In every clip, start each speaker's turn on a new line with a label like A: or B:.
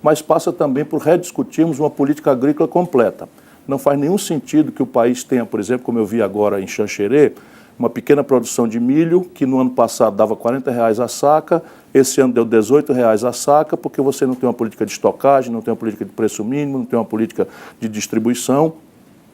A: mas passa também por rediscutirmos uma política agrícola completa. Não faz nenhum sentido que o país tenha, por exemplo, como eu vi agora em Xanxerê, uma pequena produção de milho, que no ano passado dava R$40 a saca, esse ano deu R$18 a saca, porque você não tem uma política de estocagem, não tem uma política de preço mínimo, não tem uma política de distribuição.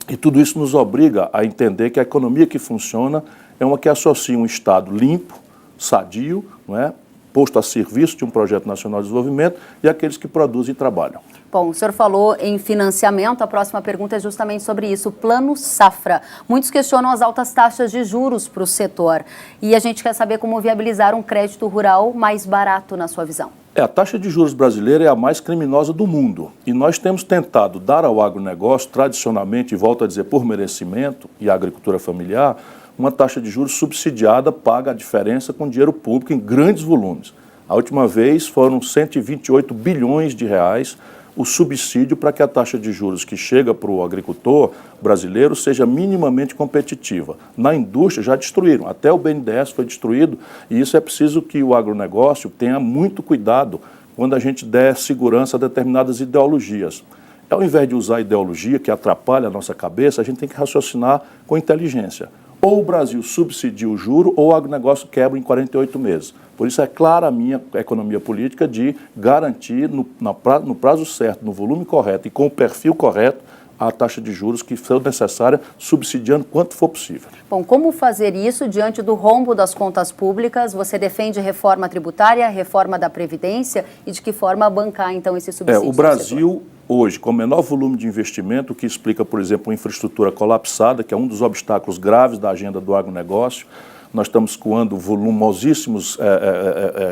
A: E tudo isso nos obriga a entender que a economia que funciona é uma que associa um Estado limpo, sadio, não é? Posto a serviço de um projeto nacional de desenvolvimento e aqueles que produzem e trabalham.
B: Bom, o senhor falou em financiamento, a próxima pergunta é justamente sobre isso, o Plano Safra. Muitos questionam as altas taxas de juros para o setor e a gente quer saber como viabilizar um crédito rural mais barato na sua visão.
A: A taxa de juros brasileira é a mais criminosa do mundo e nós temos tentado dar ao agronegócio, tradicionalmente, e volto a dizer por merecimento, e à agricultura familiar, uma taxa de juros subsidiada, paga a diferença com dinheiro público em grandes volumes. A última vez foram 128 bilhões de reais o subsídio para que a taxa de juros que chega para o agricultor brasileiro seja minimamente competitiva. Na indústria já destruíram, até o BNDES foi destruído, e isso é preciso que o agronegócio tenha muito cuidado quando a gente der segurança a determinadas ideologias. Ao invés de usar ideologia que atrapalha a nossa cabeça, a gente tem que raciocinar com inteligência. Ou o Brasil subsidia o juro ou o agronegócio quebra em 48 meses. Por isso é clara a minha economia política de garantir no prazo certo, no volume correto e com o perfil correto, a taxa de juros que for necessária, subsidiando quanto for possível.
B: Bom, como fazer isso diante do rombo das contas públicas? Você defende reforma tributária, reforma da Previdência e de que forma bancar, então, esse subsídio?
A: O Brasil, hoje, com menor volume de investimento, o que explica, por exemplo, uma infraestrutura colapsada, que é um dos obstáculos graves da agenda do agronegócio. Nós estamos coando volumosíssimas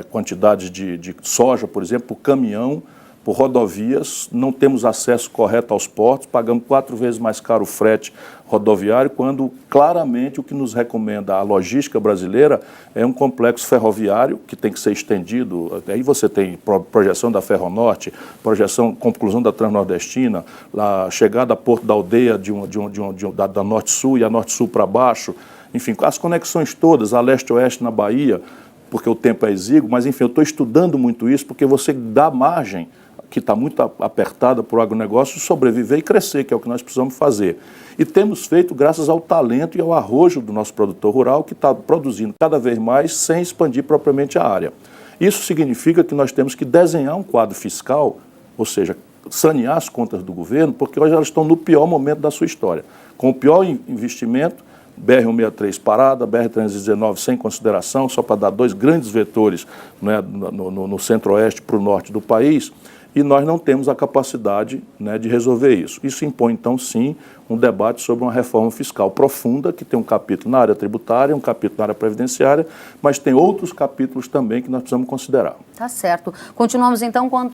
A: quantidades de soja, por exemplo, por caminhão, por rodovias, não temos acesso correto aos portos, pagamos 4 vezes mais caro o frete rodoviário, quando claramente o que nos recomenda a logística brasileira é um complexo ferroviário que tem que ser estendido. Aí você tem projeção da Ferronorte, projeção, conclusão da Transnordestina, a chegada a Porto da Aldeia da Norte-Sul e a Norte-Sul para baixo, enfim, as conexões todas, a leste-oeste na Bahia, porque o tempo é exíguo, mas enfim, eu estou estudando muito isso porque você dá margem que está muito apertada para o agronegócio, sobreviver e crescer, que é o que nós precisamos fazer. E temos feito graças ao talento e ao arrojo do nosso produtor rural, que está produzindo cada vez mais sem expandir propriamente a área. Isso significa que nós temos que desenhar um quadro fiscal, ou seja, sanear as contas do governo, porque hoje elas estão no pior momento da sua história. Com o pior investimento, BR-163 parada, BR-319 sem consideração, só para dar 2 grandes vetores, né, no centro-oeste para o norte do país, e nós não temos a capacidade, né, de resolver isso. Isso impõe, então, sim, um debate sobre uma reforma fiscal profunda, que tem um capítulo na área tributária, um capítulo na área previdenciária, mas tem outros capítulos também que nós precisamos considerar.
B: Tá certo. Continuamos, então, com